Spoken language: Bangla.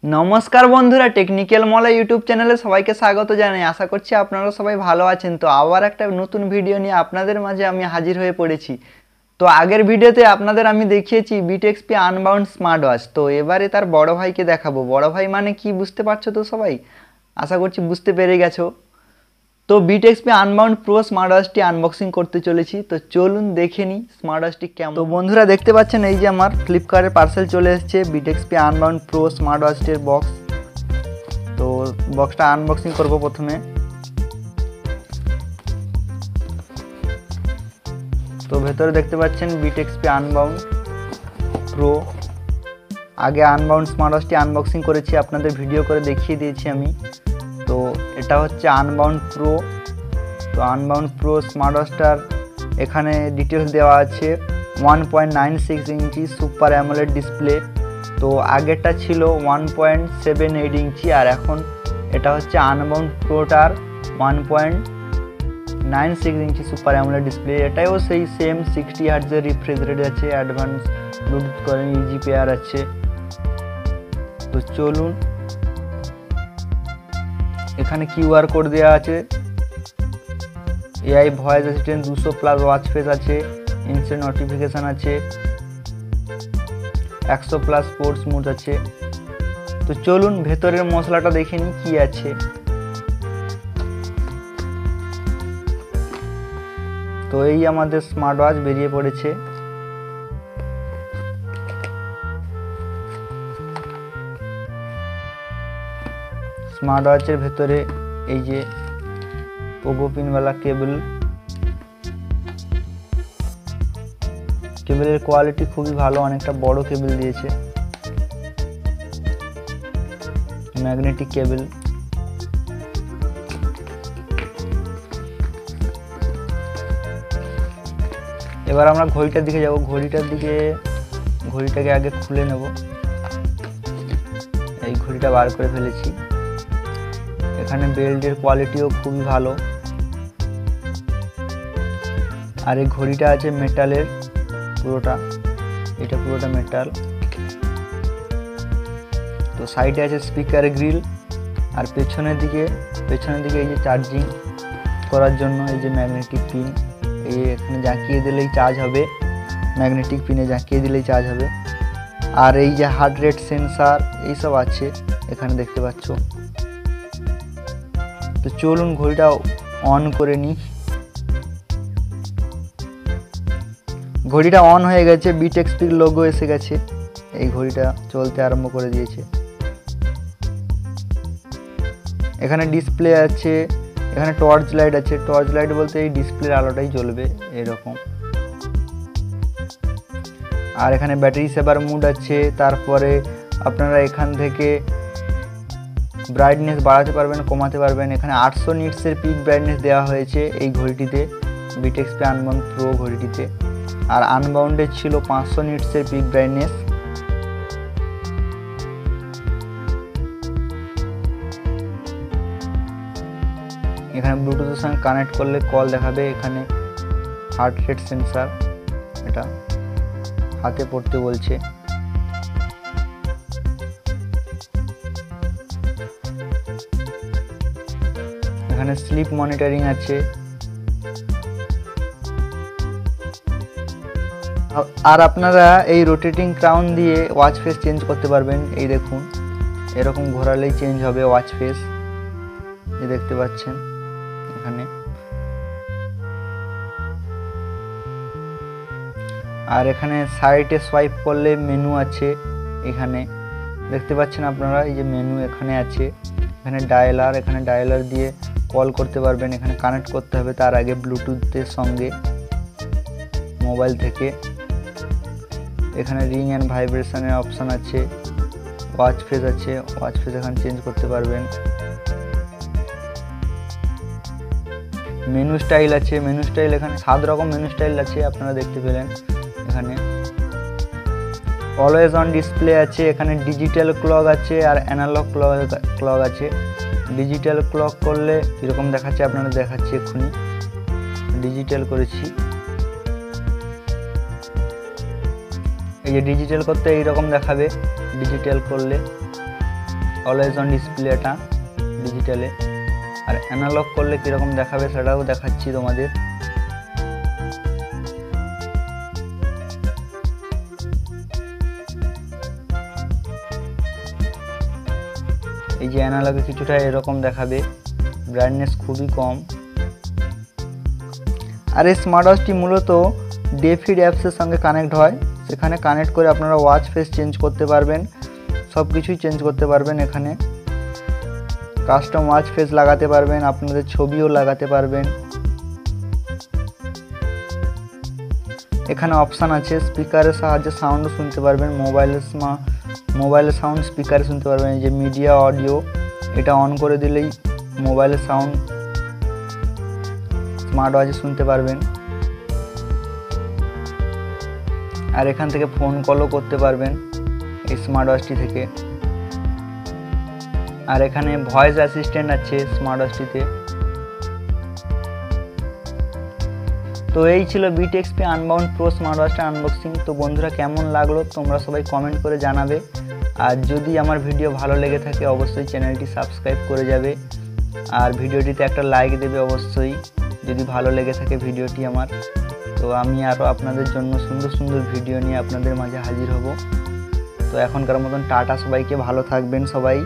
নমস্কার বন্ধুরা, টেকনিক্যাল মলা ইউটিউব চ্যানেলে সবাইকে স্বাগত জানাই। আশা করছি আপনারা সবাই ভালো আছেন। তো আবার একটা নতুন ভিডিও নিয়ে আপনাদের মাঝে আমি হাজির হয়ে পড়েছি। তো আগের ভিডিওতে আপনাদের আমি দেখিয়েছি বিটেক্সপি আনবাউন্ড স্মার্ট ওয়াচ। তো এবারে তার বড় ভাইকে দেখাবো। বড় ভাই মানে কি বুঝতে পারছো তো সবাই? আশা করছি বুঝতে পেরে গেছো। তো বিটেক্সপি আনবাউন্ড প্রো স্মার্ট ওয়াচটি আনবক্সিং করতে চলেছি। তো চলুন দেখে নিই স্মার্ট ওয়াচটি কেমন। তো বন্ধুরা দেখতে পাচ্ছেন এই যে আমার ফ্লিপকার্টের পার্সেল চলে এসেছে বিটেক্সপি আনবাউন্ড প্রো স্মার্ট ওয়াচটির বক্স। তো বক্সটা আনবক্সিং করব প্রথমে। তো ভেতরে দেখতে পাচ্ছেন বিটেক্সপি আনবাউন্ড প্রো। আগে আনবাউন্ড স্মার্ট ওয়াচটি আনবক্সিং করেছি, আপনাদের ভিডিও করে দেখিয়ে দিয়েছি আমি। তো এটা হচ্ছে আনবাউন্ড প্রো। তো আনবাউন্ড প্রো স্মার্ট ওয়াচটার এখানে ডিটেলস দেওয়া আছে। 1.96 ইঞ্চি সুপার অ্যামোলেড ডিসপ্লে। তো আগেরটা ছিল 1.78 ইঞ্চি, আর এখন এটা হচ্ছে আনবাউন্ড প্রোটার 1.96 ইঞ্চি সুপার অ্যামোলেড ডিসপ্লে। এটাও সেই সেম 60 হার্টজের রিফ্রেশ রেট আছে, অ্যাডভান্স ব্লুটুথ করেন, ইজি পেয়ার আছে। তো চলুন, এখানে কিউআর কোড দেওয়া আছে, AI voice assistant 200+ watch face আছে, ইনস্ট্যান্ট নোটিফিকেশান আছে, 100+ স্পোর্টস মোড আছে। তো চলুন ভেতরের মশলাটা দেখে নিই কী আছে। তো এই আমাদের স্মার্ট ওয়াচ বেরিয়ে পড়েছে। স্মার্ট ওয়াচের ভেতরে এই যে পোগো পিনওয়ালা কেবলের কোয়ালিটি খুবই ভালো, অনেকটা বড় কেবল দিয়েছে, ম্যাগনেটিক কেবল। এবার আমরা ঘড়িটার দিকে যাব। ঘড়িটাকে আগে খুলে নেব। এই ঘড়িটা বার করে ফেলেছি। এখানে বেল্টের কোয়ালিটিও খুবই ভালো, আর এই ঘড়িটা আছে মেটালের পুরোটা, এটা পুরোটা মেটাল। তো সাইডে আছে স্পিকার গ্রিল, আর পেছনের দিকে এই যে চার্জিং করার জন্য এই যে ম্যাগনেটিক পিন, এই এখানে জাঁকিয়ে দিলেই চার্জ হবে, ম্যাগনেটিক পিনে জাঁকিয়ে দিলেই চার্জ হবে। আর এই যে হার্ট রেট সেন্সার এইসব আছে এখানে দেখতে পাচ্ছ। তো চলুন ঘড়িটা অন করে নিই। ঘড়িটা অন হয়ে গেছে, বিটেক্সপির লোগো এসে গেছে, এই ঘড়িটা চলতে আরম্ভ করে দিয়েছে। এখানে ডিসপ্লে আছে, এখানে টর্চ লাইট আছে। টর্চ লাইট বলতে এই ডিসপ্লের আলোটাই জ্বলবে এরকম। আর এখানে ব্যাটারি সেভার মুড আছে। তারপরে আপনারা এখান থেকে ব্রাইটনেস বাড়াতে পারবেন, কমাতে পারবেন। এখানে 800 নিটসের পিক ব্রাইটনেস দেওয়া হয়েছে এই ঘড়িটিতে, বিটেক্সপি আনবাউন্ড প্রো ঘড়িটিতে। আর আনবাউন্ডে ছিল 500 নিটসের পিক ব্রাইটনেস। এখানে ব্লুটুথের সঙ্গে কানেক্ট করলে কল দেখাবে। এখানে হার্ট রেট সেন্সার, এটা হাতে পড়তে বলছে। এখানে স্লিপ মনিটরিং আছে। আর আপনারা এই রোটেটিং ক্রাউন দিয়ে ওয়াচ ফেস চেঞ্জ করতে পারবেন। এই দেখুন, এরকম ঘোরালেই চেঞ্জ হবে ওয়াচ ফেস, এই দেখতে পাচ্ছেন এখানে। আর এখানে সাইডে সোয়াইপ করলে মেনু আছে, এখানে দেখতে পাচ্ছেন আপনারা, এই যে মেনু এখানে আছে। এখানে ডায়ালার দিয়ে কল করতে পারবেন। এখানে কানেক্ট করতে হবে তার আগে ব্লুটুথের সঙ্গে মোবাইল থেকে। এখানে রিং অ্যান্ড ভাইব্রেশনের অপশান আছে, ওয়াচ ফেস আছে, ওয়াচ ফেস এখানে চেঞ্জ করতে পারবেন। মেনু স্টাইল আছে, এখানে 7 রকম মেনু স্টাইল আছে, আপনারা দেখতে পেলেন। এখানে অলওয়েজ অন ডিসপ্লে আছে। এখানে ডিজিটাল ক্লক আছে আর অ্যানালগ ক্লক আছে। ডিজিটাল ক্লক করলে কীরকম দেখাচ্ছে আপনারা দেখাচ্ছি এক্ষুনি, ডিজিটাল করেছি। এই যে ডিজিটাল করতে এই রকম দেখাবে ডিজিটাল করলে। অলওয়েজ অন ডিসপ্লেটা ডিজিটালে। আর অ্যানালগ করলে কীরকম দেখাবে সেটাও দেখাচ্ছি তোমাদের। এই যে অ্যানালগে কিছুটা এরকম দেখাবে, ব্রাইটনেস খুবই কম। আর এই স্মার্ট ওয়াচটি মূলত ডেফিড অ্যাপসের সঙ্গে কানেক্ট হয়, সেখানে কানেক্ট করে আপনারা ওয়াচ ফেস চেঞ্জ করতে পারবেন, সব কিছুই চেঞ্জ করতে পারবেন। এখানে কাস্টম ওয়াচ ফেস লাগাতে পারবেন, আপনাদের ছবিও লাগাতে পারবেন। এখানে অপশান আছে স্পিকারের সাহায্যে সাউন্ডও শুনতে পারবেন, মোবাইলের সাউন্ড স্পিকারে শুনতে পারবেন। এই যে মিডিয়া অডিও, এটা অন করে দিলেই মোবাইলের সাউন্ড স্মার্ট ওয়াচে শুনতে পারবেন। আর এখান থেকে ফোন কলও করতে পারবেন এই স্মার্ট ওয়াচটি থেকে। আর এখানে ভয়েস অ্যাসিস্ট্যান্ট আছে স্মার্ট ওয়াচটিতে। তো এই ছিল বিটেক্সপি আনবাউন্ড প্রো স্মার্ট ওয়াচটা আনবক্সিং। তো বন্ধুরা কেমন লাগলো তোমরা সবাই কমেন্ট করে জানাবে। আর যদি আমার ভিডিও ভালো লেগে থাকে অবশ্যই চ্যানেলটি সাবস্ক্রাইব করে যাবে, আর ভিডিওটিতে একটা লাইক দেবে অবশ্যই যদি ভালো লেগে থাকে ভিডিওটি আমার। তো আমি আরও আপনাদের জন্য সুন্দর সুন্দর ভিডিও নিয়ে আপনাদের মাঝে হাজির হব। তো এখনকার মতন টাটা, সবাইকে ভালো থাকবেন সবাই।